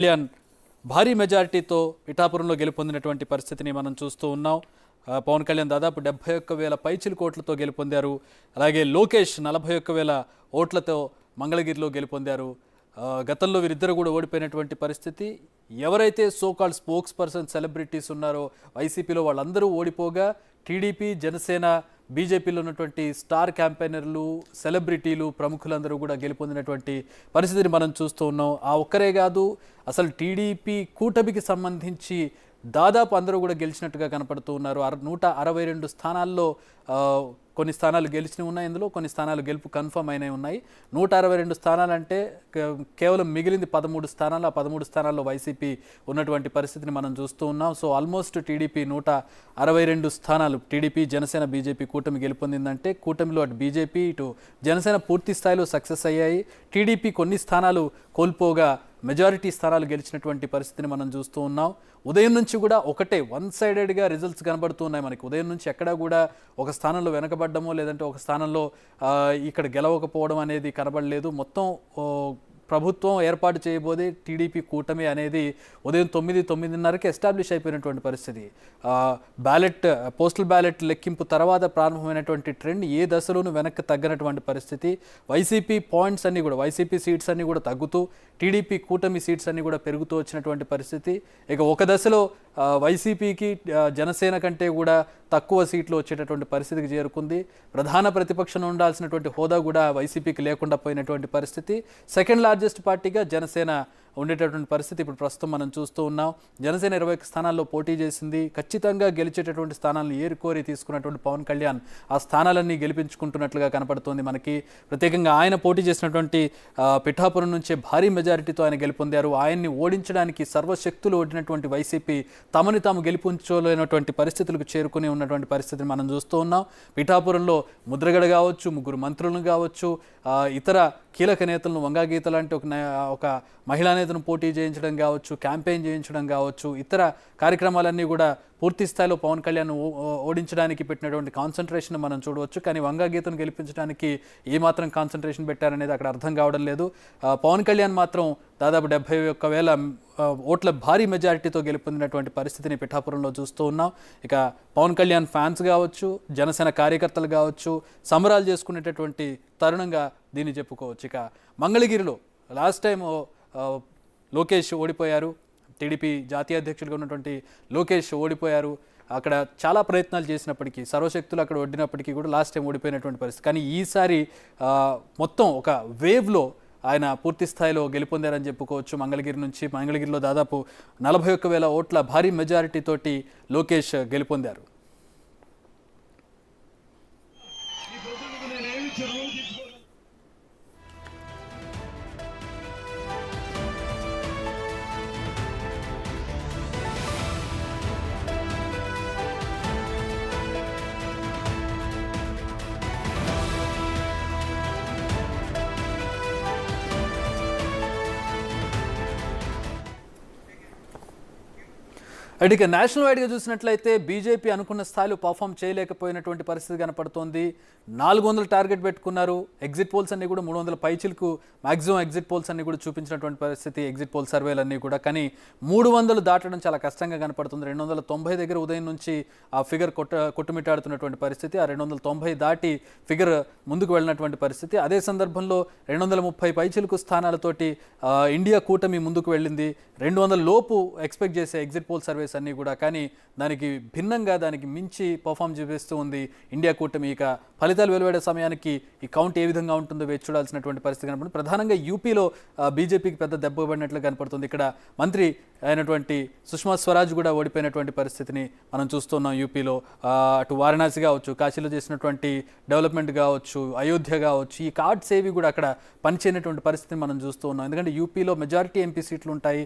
కళ్యాణ్ భారీ మెజారిటీతో పిఠాపురంలో గెలుపొందినటువంటి పరిస్థితిని మనం చూస్తూ ఉన్నాం. పవన్ కళ్యాణ్ దాదాపు 71,000 పైచిలుకు ఓట్లతో గెలుపొందారు. అలాగే లోకేష్ 41,000 ఓట్లతో మంగళగిరిలో గెలుపొందారు. గతంలో వీరిద్దరు కూడా ఓడిపోయినటువంటి పరిస్థితి. ఎవరైతే సోకాల్డ్ స్పోక్స్ పర్సన్ సెలబ్రిటీస్ ఉన్నారో వైసీపీలో వాళ్ళందరూ ఓడిపోగా టీడీపీ, జనసేన, బీజేపీలో ఉన్నటువంటి స్టార్ క్యాంపెయినర్లు, సెలబ్రిటీలు, ప్రముఖులందరూ కూడా గెలుపొందినటువంటి పరిస్థితిని మనం చూస్తూ ఉన్నాం. ఆ ఒక్కరే కాదు, అసలు టీడీపీ కూటమికి సంబంధించి దాదాపు అందరూ కూడా గెలిచినట్టుగా కనపడుతూ ఉన్నారు. 162 స్థానాల్లో కొన్ని స్థానాలు గెలిచినవి ఉన్నాయి, ఇందులో కొన్ని స్థానాలు గెలుపు కన్ఫర్మ్ అయినవి ఉన్నాయి. 162 స్థానాలంటే కేవలం మిగిలింది 13 స్థానాలు. ఆ 13 స్థానాల్లో వైసీపీ ఉన్నటువంటి పరిస్థితిని మనం చూస్తూ ఉన్నాం. సో ఆల్మోస్ట్ టీడీపీ 162 స్థానాలు, టీడీపీ, జనసేన, బీజేపీ కూటమి గెలుపొందిందంటే కూటమిలో అటు బీజేపీ, ఇటు జనసేన పూర్తి స్థాయిలో సక్సెస్ అయ్యాయి. టీడీపీ కొన్ని స్థానాలు కోల్పోగా మెజారిటీ స్థానాలు గెలిచినటువంటి పరిస్థితిని మనం చూస్తూ ఉన్నాం. ఉదయం నుంచి కూడా ఒకటే వన్ సైడెడ్గా రిజల్ట్స్ కనబడుతూ ఉన్నాయి మనకి. ఉదయం నుంచి ఎక్కడా కూడా ఒక స్థానంలో వెనకబడ్డమో లేదంటే ఒక స్థానంలో ఇక్కడ గెలవకపోవడం అనేది కనబడలేదు. మొత్తం ప్రభుత్వం ఏర్పాటు చేయబోదే టీడీపీ కూటమి అనేది ఉదయం 9-9:30కి ఎస్టాబ్లిష్ అయిపోయినటువంటి పరిస్థితి. పోస్టల్ బ్యాలెట్ లెక్కింపు తర్వాత ప్రారంభమైనటువంటి ట్రెండ్ ఏ దశలోనూ వెనక్కి తగ్గనటువంటి పరిస్థితి. వైసీపీ పాయింట్స్ అన్నీ కూడా, వైసీపీ సీట్స్ అన్నీ కూడా తగ్గుతూ టీడీపీ కూటమి సీట్స్ అన్నీ కూడా పెరుగుతూ వచ్చినటువంటి పరిస్థితి. ఇక ఒక దశలో వైసీపీకి జనసేన కంటే కూడా తక్కువ సీట్లు వచ్చేటటువంటి పరిస్థితికి చేరుకుంది. ప్రధాన ప్రతిపక్షం ఉండాల్సినటువంటి హోదా కూడా వైసీపీకి లేకుండా పోయినటువంటి పరిస్థితి. సెకండ్ లార్జెస్ట్ పార్టీగా జనసేన ఉండేటటువంటి పరిస్థితి ఇప్పుడు ప్రస్తుతం మనం చూస్తూ ఉన్నాం. జనసేన 21 స్థానాల్లో పోటీ చేసింది. ఖచ్చితంగా గెలిచేటటువంటి స్థానాలను ఏరుకోరి తీసుకున్నటువంటి పవన్ కళ్యాణ్ ఆ స్థానాలన్నీ గెలిపించుకుంటున్నట్లుగా కనపడుతోంది మనకి. ప్రత్యేకంగా ఆయన పోటీ చేసినటువంటి పిఠాపురం నుంచే భారీ మెజారిటీతో ఆయన గెలుపొందారు. ఆయన్ని ఓడించడానికి సర్వశక్తులు ఓడినటువంటి వైసీపీ తమని తాము గెలిపించుకోలేనటువంటి పరిస్థితులకు చేరుకుని ఉన్నటువంటి పరిస్థితిని మనం చూస్తూ ఉన్నాం. పిఠాపురంలో ముద్రగడ కావచ్చు, 3 మంత్రులను కావచ్చు, ఇతర కీలక నేతలను, వంగాగీత లాంటి ఒక మహిళా నేతను పోటీ చేయించడం కావచ్చు, క్యాంపెయిన్ చేయించడం కావచ్చు, ఇతర కార్యక్రమాలన్నీ కూడా పూర్తి స్థాయిలో పవన్ కళ్యాణ్ ఓడించడానికి పెట్టినటువంటి కాన్సన్ట్రేషన్ మనం చూడవచ్చు. కానీ వంగాగీతను గెలిపించడానికి ఏమాత్రం కాన్సన్ట్రేషన్ పెట్టారనేది అక్కడ అర్థం కావడం లేదు. పవన్ కళ్యాణ్ మాత్రం దాదాపు 71,000 ఓట్ల భారీ మెజారిటీతో గెలుపొందినటువంటి పరిస్థితిని పిఠాపురంలో చూస్తూ ఉన్నాం. ఇక పవన్ కళ్యాణ్ ఫ్యాన్స్ కావచ్చు, జనసేన కార్యకర్తలు కావచ్చు సంబరాలు చేసుకునేటటువంటి తరుణంగా దీన్ని చెప్పుకోవచ్చు. ఇక మంగళగిరిలో లాస్ట్ టైం లోకేష్ ఓడిపోయారు. టీడీపీ జాతీయ అధ్యక్షుడిగా ఉన్నటువంటి లోకేష్ ఓడిపోయారు. అక్కడ చాలా ప్రయత్నాలు చేసినప్పటికీ, సర్వశక్తులు అక్కడ ఒడ్డినప్పటికీ కూడా లాస్ట్ టైం ఓడిపోయినటువంటి పరిస్థితి. కానీ ఈసారి మొత్తం ఒక వేవ్లో ఆయన పూర్తి స్థాయిలో గెలుపొందారని చెప్పుకోవచ్చు. మంగళగిరిలో దాదాపు 41,000 ఓట్ల భారీ మెజారిటీతోటి లోకేష్ గెలుపొందారు. ఇక నేషనల్ వైడ్గా చూసినట్లయితే బీజేపీ అనుకున్న స్థాయిలో పర్ఫామ్ చేయలేకపోయినటువంటి పరిస్థితి కనపడుతోంది. 400 టార్గెట్ పెట్టుకున్నారు. ఎగ్జిట్ పోల్స్ అన్నీ కూడా 300 పైచిలకు మ్యాక్సిమం ఎగ్జిట్ పోల్స్ అన్నీ కూడా చూపించినటువంటి పరిస్థితి, ఎగ్జిట్ పోల్ సర్వేలన్నీ కూడా. కానీ 300 దాటడం చాలా కష్టంగా కనపడుతుంది. 290 దగ్గర ఉదయం నుంచి ఆ ఫిగర్ కొట్టుమిట్టాడుతున్నటువంటి పరిస్థితి. ఆ 290 దాటి ఫిగర్ ముందుకు వెళ్ళినటువంటి పరిస్థితి. అదే సందర్భంలో 230 పైచిలకు స్థానాలతోటి ఇండియా కూటమి ముందుకు వెళ్ళింది. 200 లోపు ఎక్స్పెక్ట్ చేసే ఎగ్జిట్ పోల్ సర్వే అన్నీ కూడా. కానీ దానికి భిన్నంగా, దానికి మించి పర్ఫామ్ చూపిస్తూ ఉంది ఇండియా కూటమి. ఇక ఫలితాలు వెలువడే సమయానికి ఈ కౌంట్ ఏ విధంగా ఉంటుందో వేచి చూడాల్సినటువంటి పరిస్థితి కనపడుతుంది. ప్రధానంగా యూపీలో బీజేపీకి పెద్ద దెబ్బ పడినట్లు కనపడుతుంది. ఇక్కడ మంత్రి అయినటువంటి సుష్మా స్వరాజ్ కూడా ఓడిపోయినటువంటి పరిస్థితిని మనం చూస్తున్నాం యూపీలో. అటు వారణాసి కావచ్చు, కాశీలో చేసినటువంటి డెవలప్మెంట్ కావచ్చు, అయోధ్య కావచ్చు, ఈ కార్డ్స్ ఏవి కూడా అక్కడ పనిచేయనటువంటి పరిస్థితిని మనం చూస్తూ ఉన్నాం. ఎందుకంటే యూపీలో మెజారిటీ ఎంపీ సీట్లు ఉంటాయి.